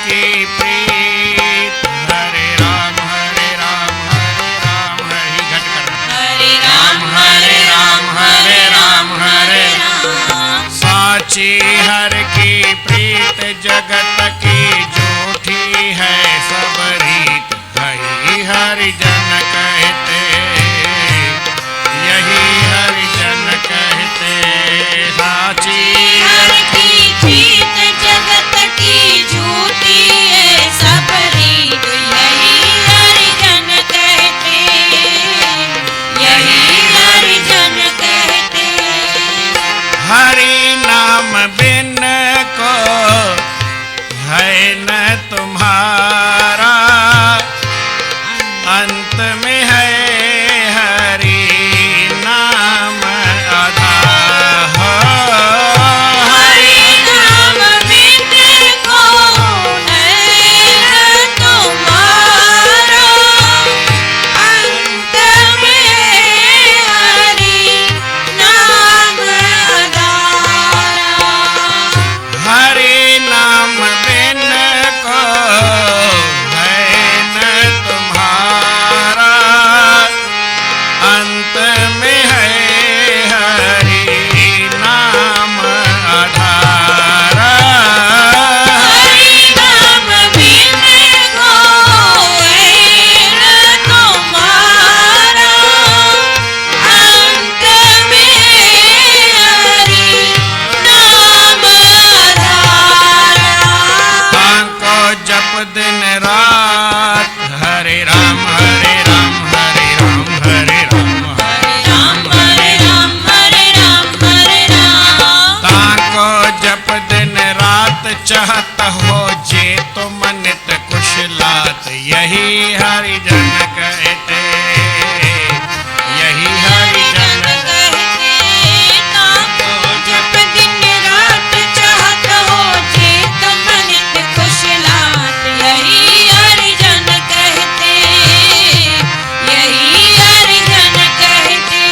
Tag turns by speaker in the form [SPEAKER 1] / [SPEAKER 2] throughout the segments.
[SPEAKER 1] की प्रीत। हरे राम हरे राम हरे राम, हरि घट कर
[SPEAKER 2] हरे राम हरे राम हरे राम हरे राम।
[SPEAKER 1] साची हर की प्रीत जगत की झूठी है सब रीत, हरि हरि जन कहते, यही हरि जन कहते। साची
[SPEAKER 2] हर की प्रीत जगत की झूठी है सब रीत, यही हरि जन कहते, यही हरि जन कहते।
[SPEAKER 1] हरि नाम बिन को है न तुम्हारा, अंत में है हरि नाम आधार।
[SPEAKER 2] हरि नाम बिन को है न तुम्हारा, अंत में हरि नाम आधारा।
[SPEAKER 1] हरि नाम बिन को है न तुम्हारा, अंत में है हरि नाम आधारा।
[SPEAKER 2] हरि नाम बिन को है न तुम्हारा, अंत में हरि नाम आधारा।
[SPEAKER 1] को जप दिन रात, हरे राम हरे राम हरे राम हरे राम।
[SPEAKER 2] हरे राम हरे राम हरे राम हरे राम।
[SPEAKER 1] ताको जप दिन रात चाहत हो जे तुम नित कुशलात, यही हरि जन कहते, यही हरि जन
[SPEAKER 2] कहते। ताको जप दिन रात चाहत हो जे तुम नित कुशलात, यही हरि जन कहते, यही हरि जन कहते।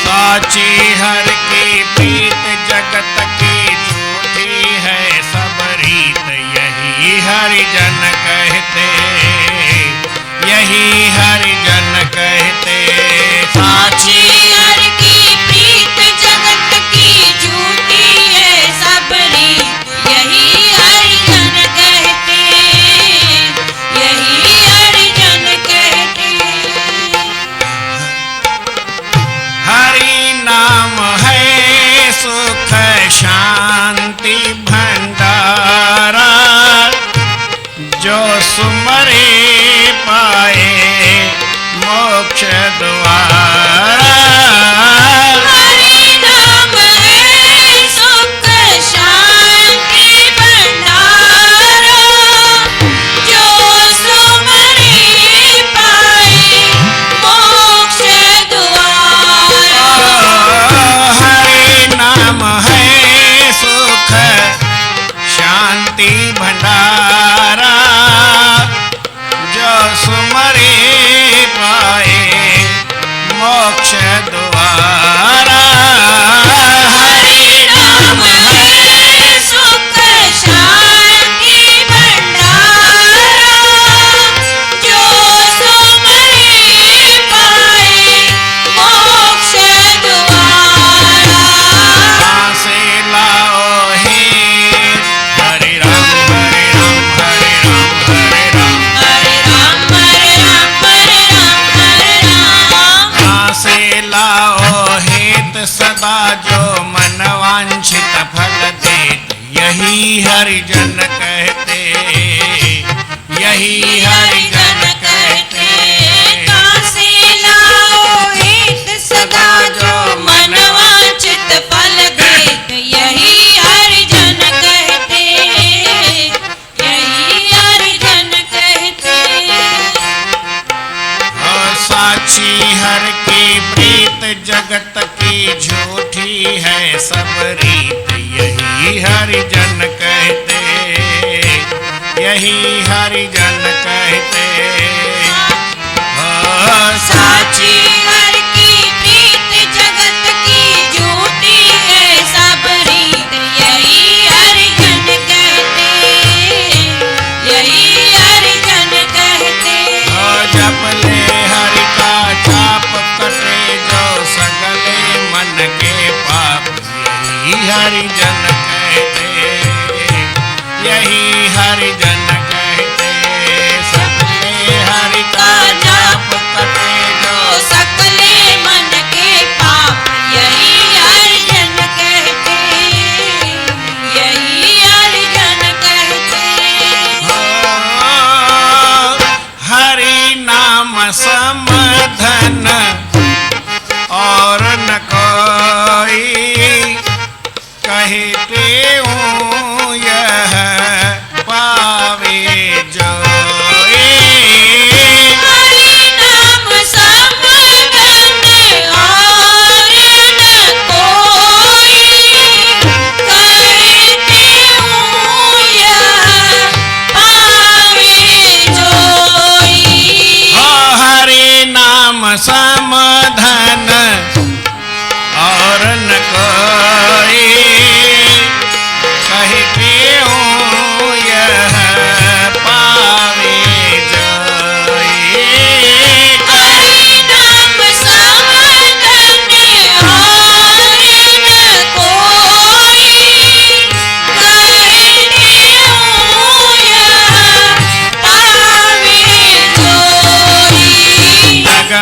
[SPEAKER 1] साची हर की प्रीत जगत की झूठी है सब रीत, यही हरि जन कहते, यही हरि जन कहते। साची
[SPEAKER 2] हर की प्रीत जगत की झूठी है सब रीत, यही हरि जन कहते, यही हरि जन कहते।
[SPEAKER 1] हरि नाम है सुख शांति भंडारा, जो सुमरे पाए मोक्ष द्वारा।
[SPEAKER 2] हरि नाम है सुख शांति भंडारा, जो सुमरे पाए मोक्ष द्वारा।
[SPEAKER 1] हरि नाम है सुख शांति भंडारा, जो सुमरे पाए मोक्ष द्वारा।
[SPEAKER 2] हरि नाम है सुख शांति भंडारा, जो सुमरे पाए मोक्ष द्वारा।
[SPEAKER 1] कहाँ से लाओ हे हरे राम हरे राम हरे राम हरे राम।
[SPEAKER 2] हरे राम हरे राम हरे राम हरे राम।
[SPEAKER 1] कहाँ से लाओ हेत सदा जो मन वांछित फल देत, यही हरि जन कहते, यही हरि जन कहते।
[SPEAKER 2] कासे लाओ हेत सदा जो मन वांछित फल देत, यही हरि जन कहते, यही हरि जन कहते।
[SPEAKER 1] और साची हर की प्रीत जगत की झूठी है सब रीत, यही हरि जन कहते, यही हरि जन कहते।
[SPEAKER 2] साची हर की प्रीत जगत की झूठी है सब रीत, यही हरि जन कहते,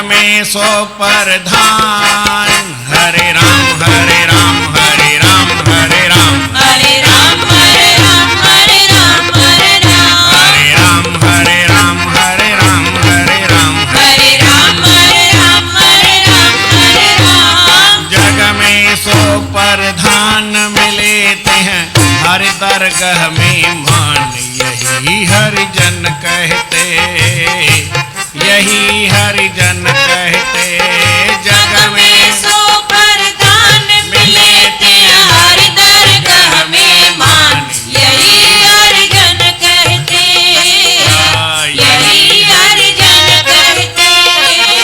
[SPEAKER 1] में सो प्रधान। हरे राम हरे राम हरे राम हरे राम
[SPEAKER 2] हरे राम हरे राम हरे राम हरे राम
[SPEAKER 1] हरे राम हरे राम हरे राम हरे राम
[SPEAKER 2] हरे राम हरे राम हरे राम हरे राम।
[SPEAKER 1] जग में सो प्रधान मिलेते हैं हर दरगाह में मान। यही हरिजन कहते, यही हरिजन कहते। जग में
[SPEAKER 2] सो प्रधान मिले थे हर दरगाह में मान। यही हरिजन कहते, यही हरिजन कहते।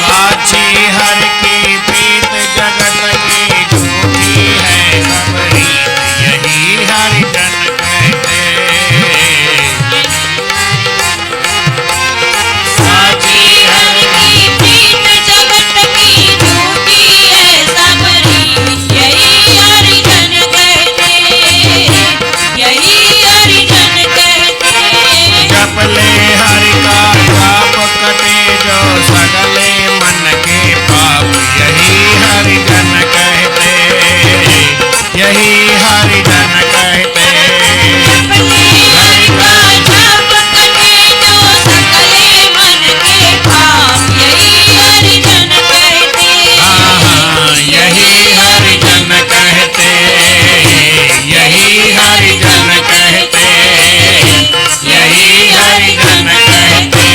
[SPEAKER 1] साक्षी हर की प्रीत जगत की झूठी है सब रीत। यही हरिजन कहते,
[SPEAKER 2] साक्षी हर की प्रीत जगत की झूठी है सब रीत। यही हरिजन कहते, यही हरिजन कहते।
[SPEAKER 1] जप ले हरि का जाप कटे जो सगले मन के पाप। यही हरिजन कहते, यही हरिजन कहते।
[SPEAKER 2] अपने हरि का जाप कटे जो सकले मन के पाप। यही हरिजन कहते,
[SPEAKER 1] यही हरिजन कहते, यही हरिजन कहते, यही हरिजन कहते।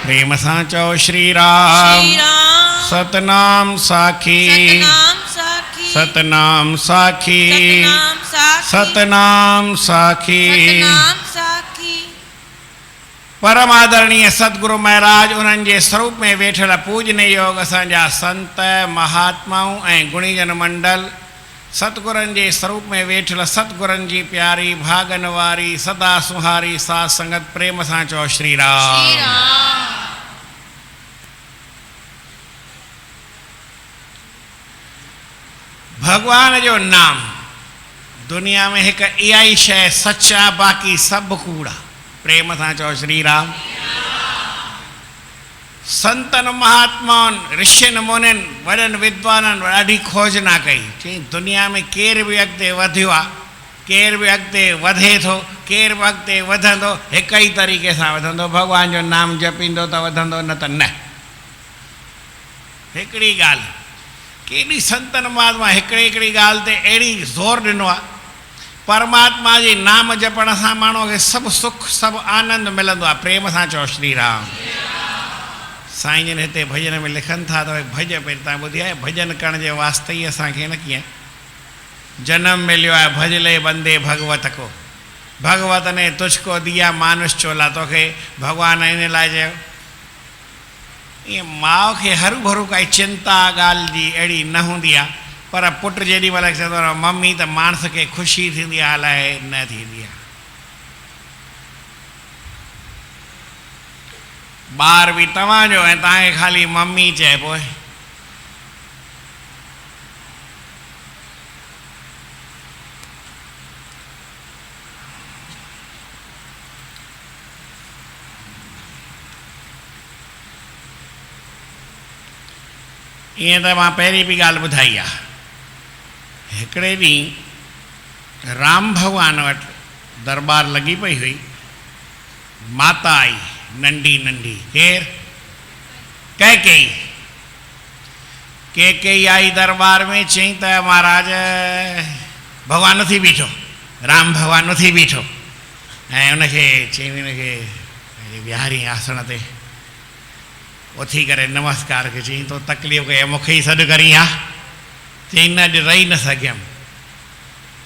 [SPEAKER 1] प्रेम साचो श्री राम।
[SPEAKER 2] श्री राम
[SPEAKER 1] सतनाम साखी,
[SPEAKER 2] सतनाम साखी,
[SPEAKER 1] सतनाम साखी,
[SPEAKER 2] सतनाम साखी,
[SPEAKER 1] सतनाम साखी।
[SPEAKER 2] सतनाम साखी।
[SPEAKER 1] परम आदरणीय सतगुरु महाराज उन्हनि जे स्वरूप में वेठल पूजने योग असांजा संत महात्माऊं ऐं गुणीजन मंडल। सतगुरनि जे स्वरूप में वेठल सतगुरनि जी प्यारी भागन वारी सदा सुहारी साध संगत प्रेम सां चओ श्री
[SPEAKER 2] श्री
[SPEAKER 1] राम।
[SPEAKER 2] राम
[SPEAKER 1] भगवान जो नाम दुनिया में एक इहा ई शइ सचा, बाक़ी सभु कूड़ा। प्रेम सां चओ श्री राम। संतन महात्माउनि ऋषियुनि मुनियुनि वॾनि विद्वाननि ॾाढी खोज न कई। चई दुनिया में केर बि अॻिते वधियो आहे, केर बि अॻिते वधे थो, केर बि अॻिते वधंदो, हिक ई तरीक़े सां वधंदो, भॻवान जो नाम जपींदो त वधंदो, न त न। हिकिड़ी ॻाल्हि केॾी संतन महात्मा हिकिड़ी हिकिड़ी ॻाल्हि ते अहिड़ी ज़ोर ॾिनो आहे। परमात्मा जी नाम जपण सां माण्हूअ खे सभु सुख सभु आनंद मिलंदो आहे। प्रेम सां चओ श्री राम। साईं जन हिते भजन में लिखनि था त भॼ पहिरीं तव्हां ॿुधी आहे, भॼन करण जे वास्ते ई असांखे न कीअं जनम मिलियो आहे। भजले बंदे भगवत को, भगवत ने तुझको दिया मानुष चोला। तोखे भॻवान इन लाइ चयो। ईअं माउ खे हरू भरू काई चिंता ॻाल्हि जी अहिड़ी न हूंदी आहे, पर पुटु जेॾी महिल चवंदो आहे मम्मी त माण्हू खे ख़ुशी थींदी आहे, अलाए न थींदी आहे। ॿार बि तव्हांजो ऐं तव्हांखे ख़ाली मम्मी चइबो। ईअं त मां पहिरीं बि ॻाल्हि ॿुधाई आहे। हिकिड़े ॾींहुं राम भॻवान वटि दरबार लॻी पई हुई। माता आई नंढी नंढी, केरु? कैकेयी। कैकेयी आई दरबार में, चई त महाराज भॻवान उथी बीठो, राम भॻवान उथी बीठो ऐं उनखे चई उनखे विहारी आसन ते उथी करे नमस्कार के चई तो तकलीफ़ कई मूंखे ई सॾु करी आहे। चई न अॼु रही न सघियमि,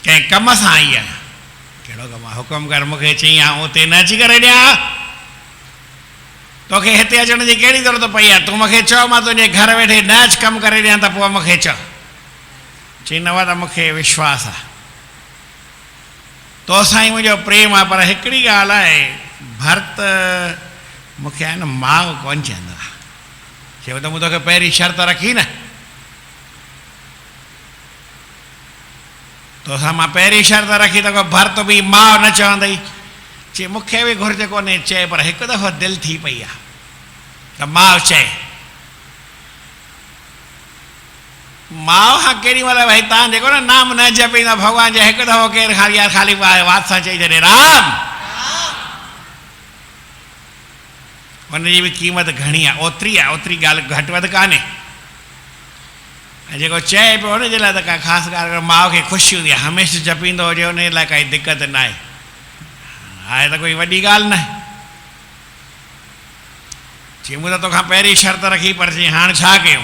[SPEAKER 1] कंहिं कम सां आई आहियां। कहिड़ो कमु आहे? हुकुम कर मूंखे। चई हा उते न अची करे ॾियां, तोखे हिते अचण जी कहिड़ी ज़रूरत पई आहे? तूं मूंखे चओ मां तुंहिंजे घर वेठे न अच कमु करे ॾियां त पोइ मूंखे चओ। चई न त मूंखे विश्वास आहे तोसां ई मुंहिंजो प्रेम आहे, पर हिकिड़ी ॻाल्हि आहे, भर्त मूंखे आहे न माउ कोन चवंदो आहे। चयो त मूं तोखे पहिरीं शर्त रखी न, तोसां मां पहिरीं शर्त रखी त भर्त बि माउ न चवंदई। चई मूंखे बि घुर्ज कोन्हे। चए पर हिकु दफ़ो दिलि थी पई आहे, त माउ चए माउ खां केॾी महिल भई तव्हां जेको न नाम न जपींदा भॻवान जे हिकु दफ़ो केरु खाली यार खाली वात सां चई छॾे राम, हुनजी बि क़ीमत घणी आहे, ओतिरी ॻाल्हि घटि वधि कान्हे। ऐं जेको चए पियो हुनजे लाइ त का ख़ासि ॻाल्हि माउ खे ख़ुशी हूंदी आहे, हमेशह जपींदो हुजे हुन लाइ काई दिक़त न आहे, आहे त कोई वॾी ॻाल्हि न आहे। चई मूं त तोखां पहिरीं शर्त रखी पर चई हाणे छा कयूं?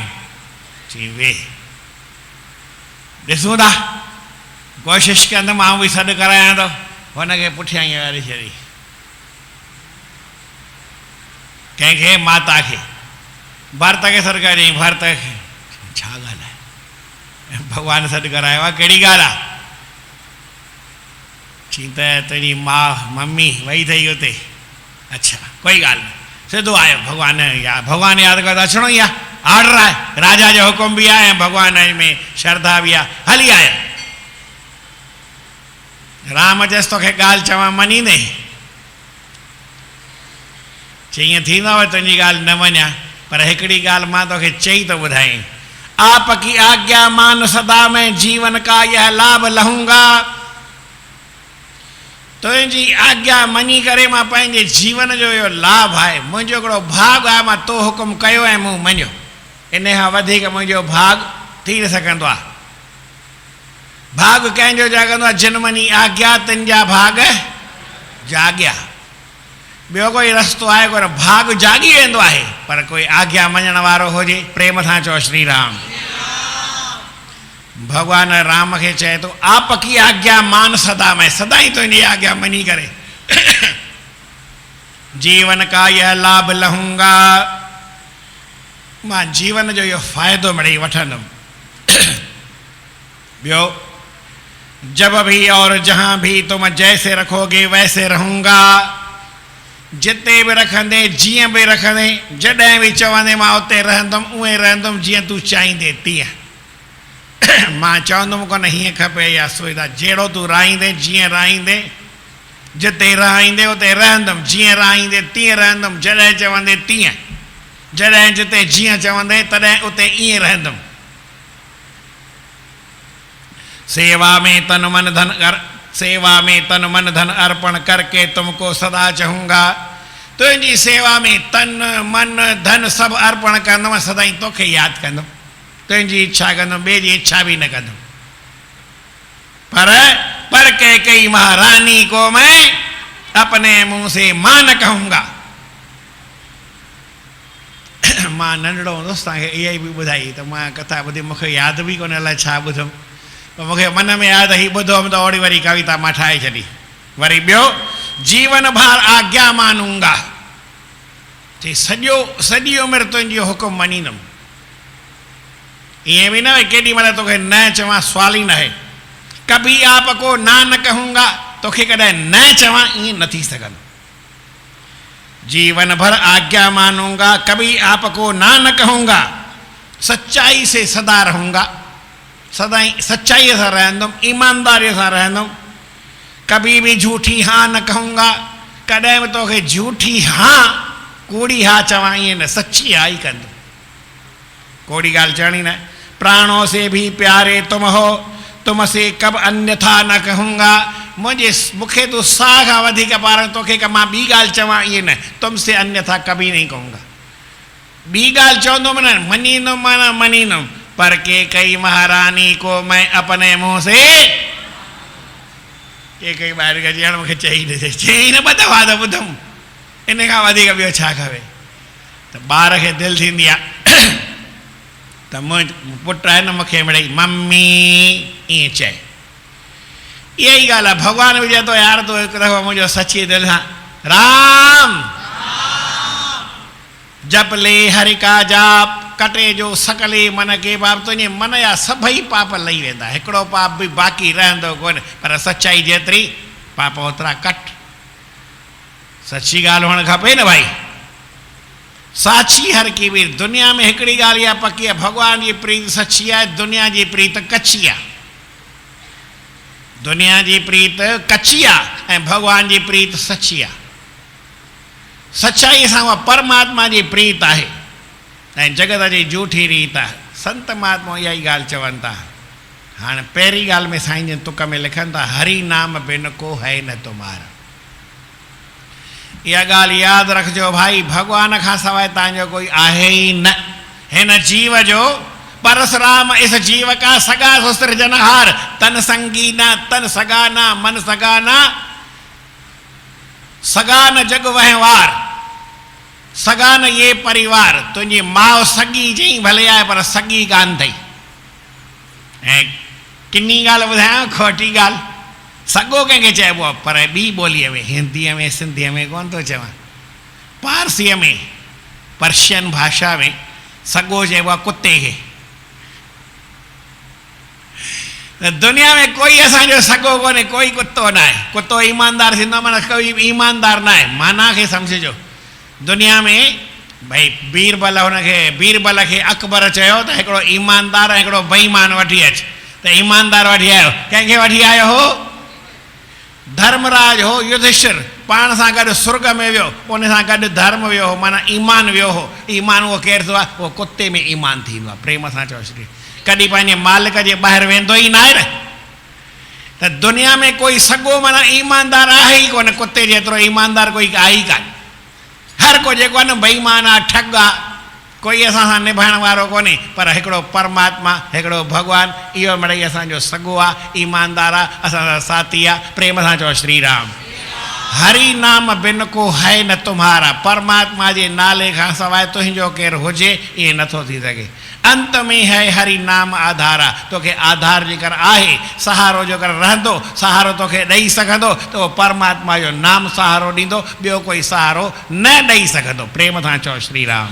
[SPEAKER 1] चई वेह ॾिसूं था, कोशिशि कंदुमि आउं बि सॾु करायां थो। हुनखे पुठियां ई वारी छॾी, कंहिंखे माता खे भरत खे सॾु कयो। चई भरत खे छा ॻाल्हि आहे, भॻवान सॾु करायो आहे, कहिड़ी ॻाल्हि आहे? चई त तुंहिंजी माउ मम्मी वई अथई हुते। अच्छा कोई ॻाल्हि न, सिधो आयो भॻवान यादि कयो त अचिणो ई आहे, ऑर्डर आहे, राजा जो हुकुम बि आहे ऐं भॻवान में श्रद्धा बि आहे, हली आयो। राम चयसि तोखे ॻाल्हि चवां मञींदे? चई ईअं थींदो आहे तुंहिंजी ॻाल्हि न मञा, पर हिकिड़ी ॻाल्हि मां तोखे चई थो ॿुधाई, आप की आज्ञा मान सदा में जीवन का यह लाभ लहूंगा। तुंहिंजी आज्ञा मञी करे मां पंहिंजे जीवन जो इहो लाभ आहे, मुंहिंजो हिकिड़ो भाग आहे, मां तो हुकुम कयो ऐं मूं मञियो, इन खां वधीक मुंहिंजो भाग थी न सघंदो आहे। भाग कंहिंजो जाॻंदो आहे? जिन मनी आज्ञा तिन जा भाग जाॻिया। ॿियो कोई रस्तो आहे कोन, भाग जाॻी वेंदो आहे, पर कोई आज्ञा मञण वारो हुजे, प्रेम सां चओ श्री राम। भगवान राम खे चए थो आप की आज्ञा मान सदा में, सदा ही तुंहिंजी आज्ञा मञी करे जीवन का यह लाभ लहूंगा, मां जीवन जो इहो फ़ाइदो मिड़ई वठंदुमि। ॿियो जब भी और जहाँ भी तुम जैसे रखोगे वैसे रहूंगा, जिते बि रखंदे जीअं बि रखंदे जॾहिं बि चवंदे मां उते रहंदुमि, उएं रहंदुमि जीअं तूं चाहींदे तीअं। मां चवंदुमि कोन हीअं खपे या सुविधा, जहिड़ो तूं राईंदे जीअं राईंदे, जिते राईंदे उते रहंदुमि, जीअं राईंदे तीअं रहंदुमि, जॾहिं चवंदे तीअं, जॾहिं जिते जीअं चवंदे तॾहिं उते ईअं रहंदुमि। सेवा में तन मन धन अर्पण करके तुमको सदा चाहूंगा, तुंहिंजी सेवा में तन मन धन सभु अर्पण कंदुमि, सदाईं तोखे यादि कंदुमि, तुंहिंजी इच्छा कंदुमि, ॿिए जी इच्छा बि न कंदुमि। पर कई महारानी को मैं अपने मुंह से मां न कहूंगा। मां नंढड़ो हूंदुसि तव्हांखे इहा बि ॿुधाई त मां कथा ॿुधी, मूंखे यादि बि कोन अलाए छा ॿुधुमि, पर मूंखे मन में यादि ही ॿुधो त ओड़ी वरी कविता मां ठाहे छॾी। वरी ॿियो जीवन भर आज्ञा मानूंगा, चई सॼी उमिरि तुंहिंजी हुकुम मञींदुमि। ईअं बि न भई केॾी महिल तोखे न चवां, सवाल ई न आहे। कभी आपको ना न कहूंगा, तोखे कॾहिं न चवां ईअं न थी सघंदो। जीवन भर आज्ञा मानूंगा, कभी आपको ना न कहूंगा, सच्चाई से सदा रहूंगा, सदाई सच्चाईअ सां रहंदुमि, ईमानदारीअ सां रहंदुमि। कभी भी झूठी हाँ न कहूंगा, कॾहिं बि तोखे झूठी हाँ कूड़ी हाँ चवां ईअं न, सची हाँ ई कंदुमि, कोड़ी ॻाल्हि चवणी न। प्राणों से भी प्यारे तुम हो, तुमसे कब अन्यथा न कहूंगा, मूंखे तूं साह खां वधीक पाण तोखे का मां ॿी ॻाल्हि चवां ईअं न, तुमसे अन्यथा कभी नहीं कहूंगा। ॿी ॻाल्हि चवंदुमि न, मञींदुमि माना मञींदुमि, पर कई महारानी को मैं अपने मुंह से, कई ॿाहिरि गजी हाणे मूंखे चई न ॿ दफ़ा त ॿुधुमि, इन खां वधीक ॿियो छा खपे। त ॿार खे दिलि थींदी आहे त मुंहिंजो पुटु आहे न मूंखे मिड़ई मम्मी ईअं चए। इहा ई ॻाल्हि आहे, भॻवान बि चए थो यार तूं हिकु दफ़ो मुंहिंजो सची दिलि सां राम जप ले हरि का जाप, कटे जो सकले मन के पाप, तुंहिंजे मन जा सभई पाप लही वेंदा, हिकिड़ो पाप बि बाक़ी रहंदो कोन। पर सचाई जेतिरी पाप ओतिरा कट। सची ॻाल्हि हुअणु खपे न भाई, साची हर की भी। दुनिया में हिकिड़ी ॻाल्हि इहा पकी आहे, भॻवान जी प्रीत सची आहे, दुनिया जी प्रीत कची आहे। दुनिया जी प्रीत कची आहे ऐं भॻवान जी प्रीत सची आहे। सच्चाई सां उहा परमात्मा जी प्रीत आहे ऐं जगत जी झूठी रीत आहे। संत महात्मा इहा ई ॻाल्हि चवनि था। हाणे पहिरीं ॻाल्हि में साईं जन तुक में लिखनि था, हरि नाम बिन को है न तुम्हारा। इहा ॻाल्हि यादि रखिजो भाई, भॻवान खां सवाइ तव्हांजो कोई आहे ई न हिन जीव जो। परशुराम इस जीव का सगा सृजनहार, तन संगी न तन सगा न मन सगा न, सगा न जग वहवार, सगा न ये परिवार। तुंहिंजी माउ सगी चई भले आहे पर सगी कान अथई। ऐं किनी ॻाल्हि ॿुधायां, खोटी ॻाल्हि, सॻो कंहिंखे चइबो आहे पर ॿी ॿोलीअ में, हिंदीअ में सिंधीअ में कोन थो चवां, पारसीअ में पर्शियन भाषा में सॻो चइबो आहे कुते खे। दुनिया में कोई असांजो सॻो कोन्हे, कोई कुतो न आहे। कुतो ईमानदार थींदो माना कोई ईमानदार न आहे, माना खे सम्झिजो। दुनिया में भाई बीरबल खे अकबर चयो त हिकिड़ो ईमानदार ऐं हिकिड़ो बेईमान वठी अच, त ईमानदार वठी आयो। कंहिंखे वठी आयो हो? धर्मराज हो, युधिष्ठिर पाण सां गॾु सुर्ग में वियो, उन सां गॾु धर्म वियो हो, माना ईमान वियो हो। ईमान उहो केरु थो आहे? उहो कुते में ईमान थींदो आहे। प्रेम सां चओ श्री, कॾहिं पंहिंजे मालिक जे ॿाहिरि वेंदो ई न आहे न। त दुनिया में कोई सॻो माना ईमानदार आहे ई कोन, कुते जेतिरो ईमानदार कोई आहे ई कान। हर को जेको आहे न बेईमान आहे, ठग आहे, कोई असां सां निभाइण वारो कोन्हे। पर हिकिड़ो परमात्मा, हिकिड़ो भॻवानु, इहो मिड़ई असांजो सॻो आहे, ईमानदार आहे, असांजा साथी आहे। प्रेम सां चओ श्री राम। हरि नाम बिन को है न तुम्हारा, परमात्मा जे नाले खां सवाइ तुंहिंजो केरु हुजे ईअं नथो थी सघे। अंत में है हरि नाम आधारा, तोखे आधार जेकर आहे, सहारो जेकर रहंदो, सहारो तोखे ॾेई सघंदो त उहो परमात्मा जो नाम सहारो ॾींदो, ॿियो कोई सहारो न ॾेई सघंदो। प्रेम सां चओ श्री राम।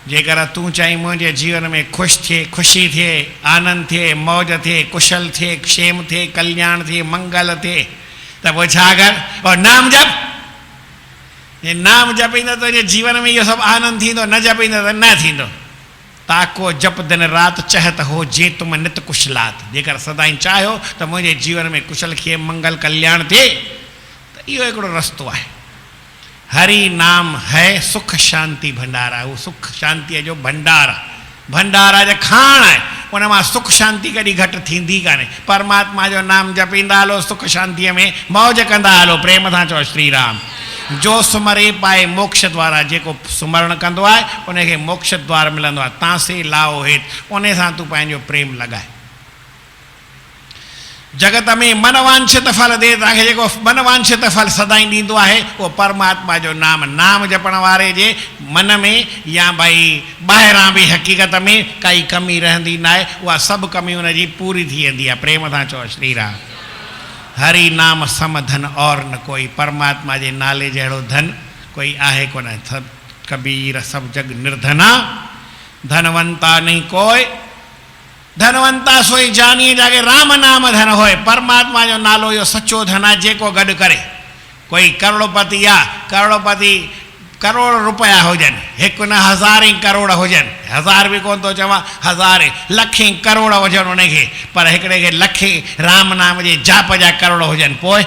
[SPEAKER 1] जेकर तूं चाहीं मुंहिंजे जीवन में ख़ुशि थिए, ख़ुशी थिए, आनंद थिए, मौज थिए, कुशल थिए, क्षेम थिए, कल्याण थिए, मंगल थिए, त पोइ छा कर? और नाम जप। ये नाम जपींदो तुंहिंजे जीवन में इहो सभु आनंद थींदो, न जपींदो त न थींदो। ताको जप दिन रात चहत हो जे तुम नित कुशलात। जेकर सदाई चाहियो त मुंहिंजे जीवन में कुशल क्षेम मंगल कल्याण थिए, त इहो हिकिड़ो रस्तो आहे। हरि नाम है सुख शांति भंडारा, वो सुख शांति जो भंडारा, भंडारा जो खाण है। उन मां सुख शांति कॾहिं घटि थींदी कान्हे। परमात्मा जो नाम जपींदा हलो, सुख शांतीअ में मौज कंदा हलो। प्रेम सां चओ श्री राम। जो सुमरे पाए मोक्ष द्वारा, जेको सुमरण कंदो आहे उनखे मोक्ष द्वार मिलंदो आहे। तांसे लाओ हेठि, उन सां तूं पंहिंजो प्रेम लॻाए। जगत में मनवांछित फल दे, तव्हांखे जेको मनवांछित फल सदाई ॾींदो आहे उहो परमात्मा जो नाम। नाम जपण वारे जे मन में या भई ॿाहिरां बि हक़ीक़त में काई कमी रहंदी न आहे, उहा सभु कमी हुनजी पूरी थी वेंदी आहे। प्रेम सां चओ श्री राम। हरि नाम सम धन और न कोई, परमात्मा जे नाले जहिड़ो धन कोई आहे कोन। सभु कबीर सभु जग निर्धना, धनवंता नहीं कोई, धनवंता सोई जानिए जाके राम नाम धन होए। परमात्मा जो नालो इहो सचो धन आहे जेको गॾु करे। कोई करोड़पति आहे, करोड़पति करोड़ रुपया हुजनि, हिकु न हज़ारे करोड़ हुजनि, हज़ार बि कोन थो चवां, हज़ारे लखे करोड़ हुजनि उनखे, पर हिकिड़े खे लखे राम नाम जे जाप जा करोड़ हुजनि। पोइ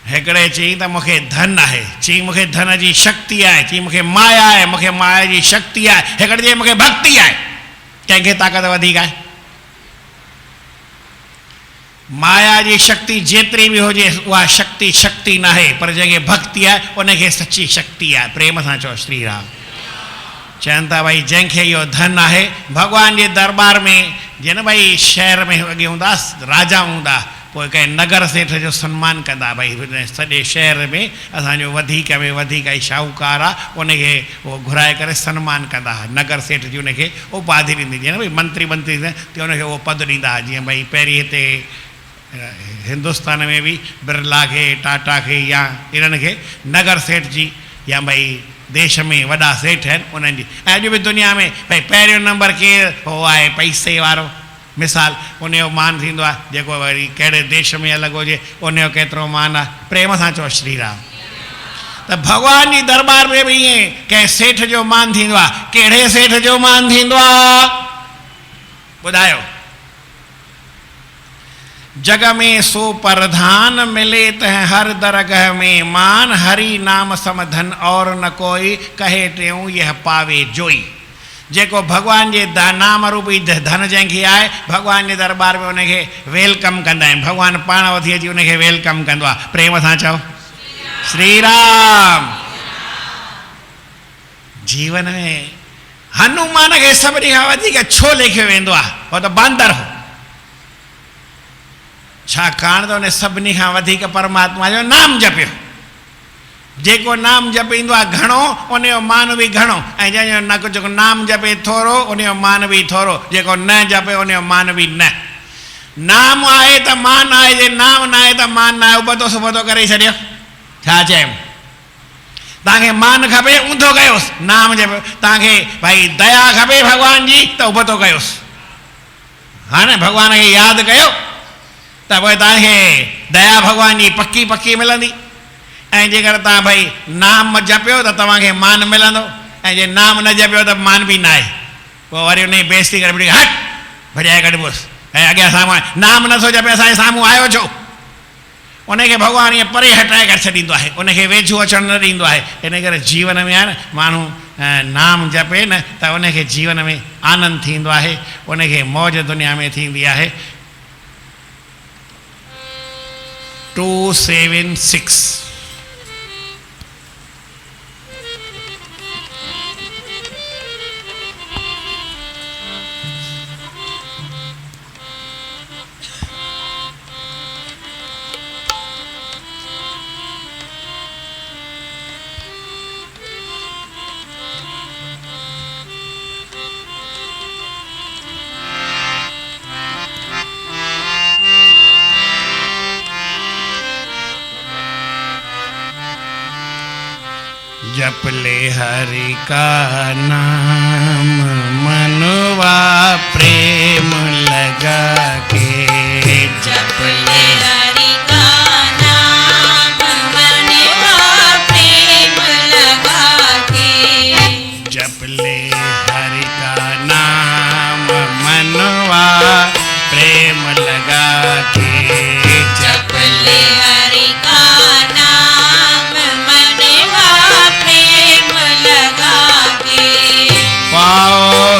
[SPEAKER 1] हिकिड़े चई त मूंखे धन आहे, चई मूंखे धन जी शक्ति आहे, चई मूंखे माया आहे, मूंखे माया जी शक्ति आहे। हिकिड़े चई मूंखे भक्ति आहे। कंहिंखे ताक़त वधीक आहे? माया जी शक्ति जेतिरी बि हुजे उहा शक्ति शक्ति न आहे, पर जंहिंखे भक्ति आहे उनखे सची शक्ति आहे। प्रेम सां चओ श्री राम। चवनि था भई जंहिंखे इहो धन आहे, भॻवान जे दरबार में जीअं न भई शहर में अॻे हूंदा राजा हूंदा, पोइ कंहिं नगर सेठ जो सम्मान कंदा। भई सॼे शहर में असांजो वधीक में वधीक शाहूकार आहे, उनखे उहो घुराए करे सम्मान कंदा। नगर सेठ जी उनखे उपाधि ॾींदी, जीअं न भई मंत्री मंत्री त उनखे उहो पद ॾींदा। जीअं भई पहिरीं हिते हिंदुस्तान में भी बिरला के टाटा के या इन्हनि खे नगर सेठ जी या भाई देश में वॾा सेठ आहिनि उन्हनि जी। ऐं अॼु बि दुनिया में भाई पहिरियों नंबर केरु हो आहे पैसे वारो, मिसाल उनजो मान थींदो आहे, जेको वरी कहिड़े देश में अलॻि हुजे उनजो केतिरो मान आहे। प्रेम सां चओ श्री राम। त भॻवान जी दरबार में बि ईअं कंहिं सेठ जो मान थींदो आहे। कहिड़े सेठ जो मान थींदो आहे ॿुधायो? जग में सो प्रधान मिले तह हर दरगह में मान, हरि नाम समधन और न कोई, कहे त्यों यह पावे जोई। जेको भगवान जे नाम रूपी धन जंहिंखे आहे, भगवान जे दरबार में उनखे वेलकम कंदा आहिनि। भगवान पाण वठी अची उनखे वेलकम कंदो आहे। प्रेम सां चओ श्री राम। जीवन में हनुमान खे सभिनी खां वधीक छो लेखियो वेंदो आहे? उहो त बांदर हो। छाकाणि त उन सभिनी खां वधीक परमात्मा जो नाम जपियो। जेको नाम जपींदो आहे घणो, उनजो मान बि घणो, ऐं जंहिंजो जेको नाम जपे थोरो, उनजो मान बि थोरो। जेको न जपे उनजो मान बि न। नाम आहे त मान आहे, जे नाम न आहे त मान न आहे। उबतो सुबतो करे छॾियो। छा चयमि? तव्हांखे मान खपे ऊंधो कयोसि, नाम जप। तव्हांखे भाई दया खपे भगवान जी त उबतो कयोसि। हा न, भगवान खे यादि कयो त पोइ तव्हांखे दया भगवान जी पकी पकी मिलंदी। ऐं जेकर तव्हां भाई नाम जपियो त तव्हांखे मान मिलंदो, ऐं जे नाम न जपियो त मान बि न आहे। पोइ वरी उन जी बेइज़ती करे हट भॼाए कढिबोसि। ऐं अॻियां साम्हूं नाम नथो जपे, असांजे साम्हूं आयो छो? उनखे भगवान ईअं परे हटाए करे छॾींदो आहे, उनखे वेझो अचणु न ॾींदो आहे। इन करे जीवन में आहे न, माण्हू नाम जपे न त उनखे जीवन में आनंद थींदो आहे, उनखे मौज दुनिया में थींदी आहे। 276 जप ले हरि का नाम, मनवा प्रेम लगा के।
[SPEAKER 2] जप ले हरि का नाम, मनवा प्रेम लगा के।
[SPEAKER 1] जप ले हरि का नाम, मनवा प्रेम लगा के।
[SPEAKER 2] जप ले हरि का नाम, मनवा प्रेम लगा के।
[SPEAKER 1] पाओ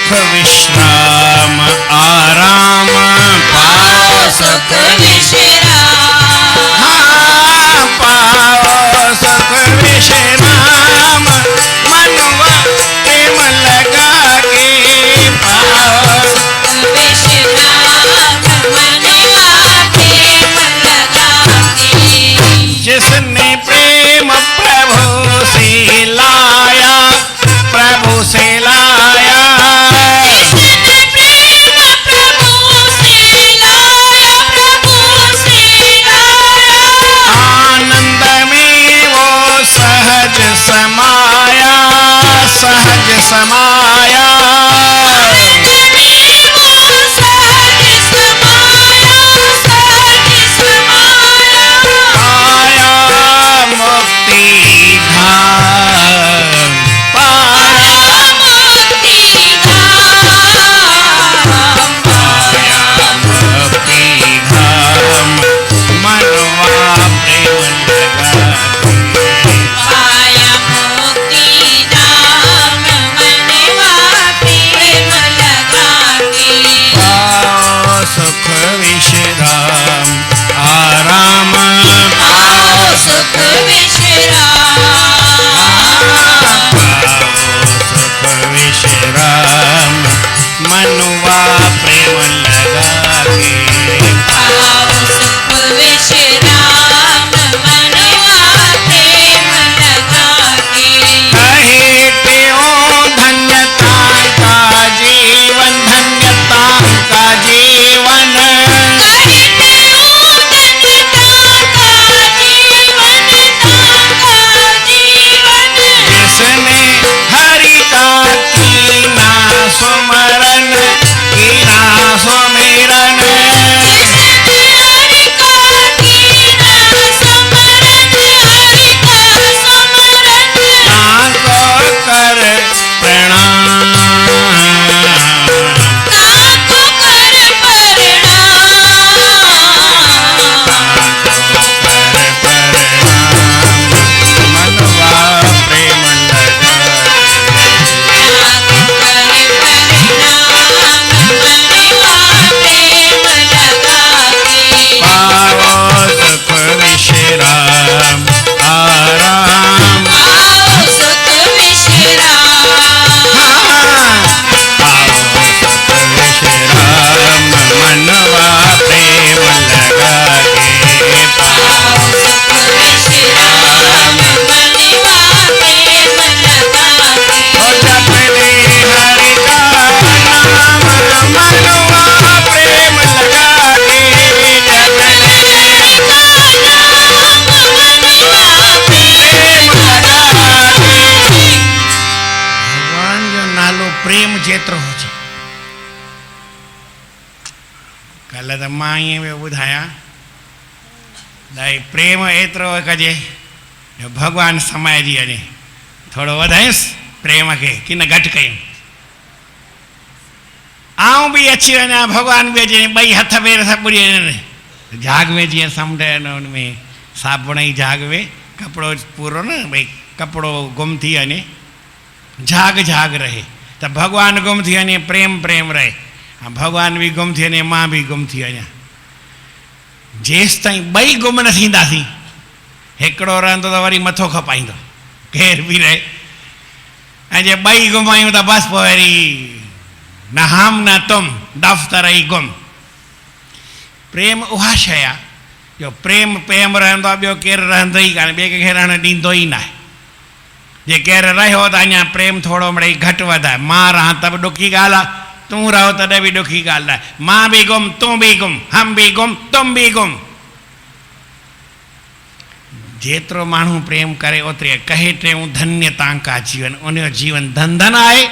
[SPEAKER 1] सुख विश्राम आराम
[SPEAKER 2] पाओ सुख विश्राम
[SPEAKER 1] हाँ पाओ सुख विश्राम मनवा प्रेम लगा के पाओ
[SPEAKER 2] विश्राम मनवा प्रेम लगा के
[SPEAKER 1] जिसने प्रेम प्रभु से लाया प्रभु से लाया
[SPEAKER 2] जिसने प्रेम प्रभु से लाया प्रभु से लाया
[SPEAKER 1] आनंद में वो सहज समाया सहज समाया
[SPEAKER 2] आनंद में वो सहज समाया सहज समाया
[SPEAKER 1] पाया मुक्ति धाम पाया
[SPEAKER 2] मुक्ति धाम
[SPEAKER 1] पाया मुक्ति धाम मनवा प्रेम लगा
[SPEAKER 2] पाया मुक्ति धाम मनवा प्रेम लगा के
[SPEAKER 1] पाओ सुख विश्राम आराम
[SPEAKER 2] पाओ सुख विश्राम
[SPEAKER 1] पाओ सुख विश्राम मनवा प्रेम लगा के
[SPEAKER 2] पाओ सुख विश्राम मनवा प्रेम लगा के
[SPEAKER 1] कहे त्यो धन्यता का जीवन धन्यता का जीवन
[SPEAKER 2] कहते हो धन्यता का जीवन का जीवन
[SPEAKER 1] जिसने हरि का कीना सुमरन कीना सुमिरन
[SPEAKER 2] जिसने हरि का कीना स्मरण हरि का स्मरण
[SPEAKER 1] ताको कर प्रणाम
[SPEAKER 2] ताको कर प्रणाम
[SPEAKER 1] मनवा प्रेम लगा
[SPEAKER 2] ताको कर प्रणाम मनवा प्रेम लगा के
[SPEAKER 1] पाओ सुख विश्राम आराम
[SPEAKER 2] पाओ सुख विश्राम
[SPEAKER 1] पाओ सुख विश्राम मनवा प्रेम लगा के
[SPEAKER 2] पाओ सुख विश्राम मनवा प्रेम लगा के
[SPEAKER 1] ओ जपने हरि का नाम मनवा प्रेम लगा के जपने भगवान जो नालो प्रेम जेतिरो हुजे कल्ह त मां ईअं पियो ॿुधायां भई प्रेम एतिरो कजे जो भॻवानु समाइजी वञे थोरो वधायुसि प्रेम खे की न घटि कयूं आऊं बि अची वञा भॻवानु बि अचे ॿई हथ पेर सभु ॿुड़ी वञनि झाग में जीअं समुंड हुन में साबुण जी झाग में कपिड़ो पूरो न भई कपिड़ो गुम थी वञे झाग झाग रहे त भॻवानु गुम थी वञे प्रेम प्रेम रहे ऐं भॻवानु बि गुम थी वञे मां बि गुम थी वञा जेसि ताईं ॿई गुम न थींदासीं हिकिड़ो रहंदो त वरी मथो खपाईंदो केर बि रहे ऐं जे ॿई गुमायूं त बसि पोइ वरी न हम न तुम दफ़्तर ई गुम प्रेम उहा शइ आहे जो प्रेम प्रेम रहंदो आहे ॿियो केरु रहंदो ई कान्हे ॿिए कंहिंखे रहणु ॾींदो ई न आहे जे केरु रहियो त अञा प्रेम थोरो मिड़ई घटि वधाए मां रहां त बि ॾुखी ॻाल्हि आहे तूं रहो तॾहिं बि ॾुखी ॻाल्हि आहे मां बि गुम तूं बि गुम हम बि गुम तुम बि गुम जेतिरो माण्हू प्रेम करे ओतिरे कहे टियों धन्यता का जीवन उनजो जीवन धन धन आहे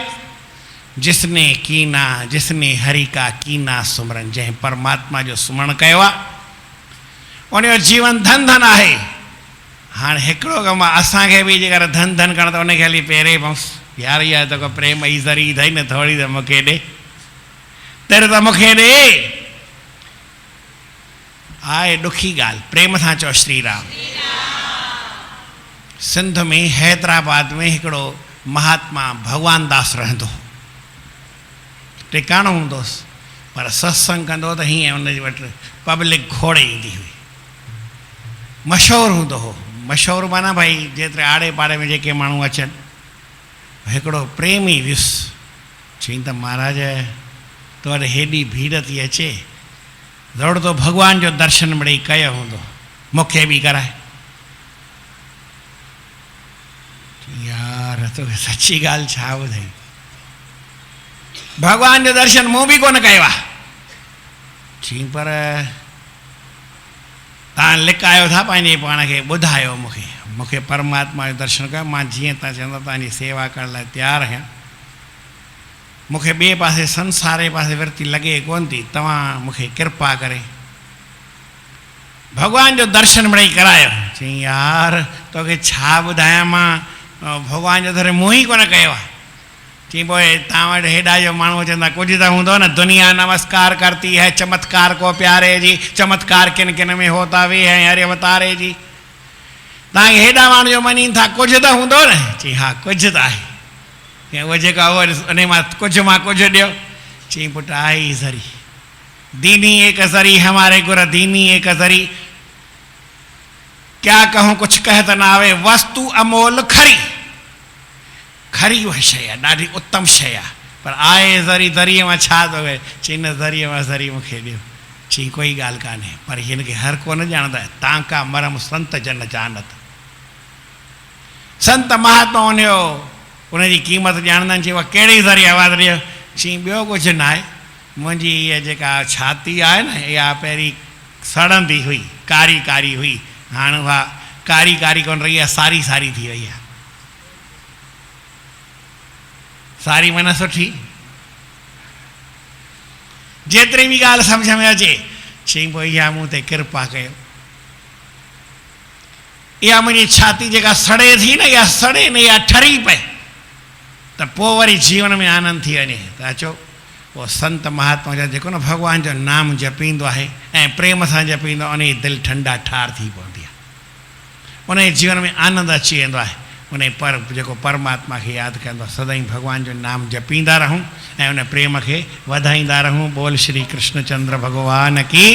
[SPEAKER 1] जिसने कीना जिसने हरि का कीना सुमरन जंहिं परमात्मा जो सुमरण कयो आहे उनजो जीवन धन धन आहे हाँ हिकिड़ो कमु आहे असांखे बि जेकर धन धन करणु त उनखे हली पहिरें पहुंसि यार इहा त को प्रेम जी ज़री अथई न थोरी त मूंखे ॾे तेरे त मूंखे ॾे आहे ॾुखी ॻाल्हि प्रेम सां चओ श्री राम सिंध में हैदराबाद में हिकिड़ो महात्मा भगवान दास रहंदो टिकाणो हूंदोसि, पर सत्संग कंदो त हीअं हुनजे वटि पब्लिक खोड़े ईंदी हुई। मशहूरु हूंदो हो, मशहूरु माना भाई जेतिरे आड़े पाड़े में जेके माण्हू अचनि। हिकिड़ो प्रेमी वियुसि, चई त महाराज तो वटि हेॾी भीड़ थी अचे, दौड़ तो भॻवान जो दर्शन मिड़ई कयो हूंदो, मूंखे बि कराए। यार तो सची ॻाल्हि छा ॿुधाई, भॻवान जो दर्शन मूं बि कोन कयो आहे। चई पर तव्हां लिकायो था पंहिंजे पाण खे, ॿुधायो मूंखे, मूंखे परमात्मा जो दर्शन कयो, मां जीअं तव्हां चवंदा तव्हांजी सेवा करण लाइ तयारु आहियां। मूंखे ॿिए पासे संसार जे पासे वृत्ति लॻे कोन थी, तव्हां मूंखे कृपा करे भॻवान जो दर्शन मिड़ई करायो। चई यार तोखे छा ॿुधायां, मां भॻवान जो दर्शन मूं ई कोन कयो आहे। चई पोइ तव्हां वटि हेॾा जो माण्हू चवंदा कुझु त हूंदो न, दुनिया नमस्कार करती है चमत्कार को प्यारे जी, चमत्कार किन किन में होता वे है हरे अवतारे जी। तव्हांखे हेॾा माण्हू जो मञीनि था, कुझु त हूंदो न। चई हा कुझु त आहे, उहो जेका उन मां कुझु ॾियो। चई पुटु आहे ई ज़री, दीनी एक ज़री हमारे गुर दीनी एक ज़री, क्या कहूँ कुछ कह त न आवे, वस्तु अमोल खरी, खरी उहा शइ आहे, ॾाढी उत्तम शइ आहे, पर आहे ज़री, ज़रीअ मां छा थो कहे। चई न ज़रीअ मां ज़री मूंखे ॾियो। चई कोई ॻाल्हि कान्हे, पर हिन खे हर कोन ॼाणंदा, तव्हां का मरम संत जन जानत। संत महात्मा हुनजो उनजी क़ीमत ॼाणंदा आहिनि। चई उहा कहिड़ी ज़री आवाज़ु ॾियो। चई ॿियो कुझु न आहे, मुंहिंजी इहा जेका छाती आहे न, इहा पहिरीं सड़ंदी हुई, कारी कारी हुई, हाणे उहा कारी कारी कोन रही आहे, सारी सारी थी वई आहे। सारी माना सुठी, जेतिरी बि ॻाल्हि सम्झ में अचे। चई पोइ इहा मूं ते कृपा कयो, इहा मुंहिंजी छाती जेका सड़े थी न, इहा सड़े न, इहा ठरी पए, त पोइ वरी जीवन में आनंद थी वञे। त अचो पोइ संत महात्मा जा जेको न भॻवान जो नाम जपींदो आहे ऐं प्रेम सां जपींदो आहे, उनजी दिलि ठंडा ठार थी पवंदी आहे, उनजे जीवन में आनंद अची वेंदो आहे। उन जेको परमात्मा खे यादि कंदो आहे, सदाईं भॻवान जो नाम जपींदा रहूं ऐं उन प्रेम खे वधाईंदा रहूं। बोल श्री कृष्ण चंद्र भॻवान की।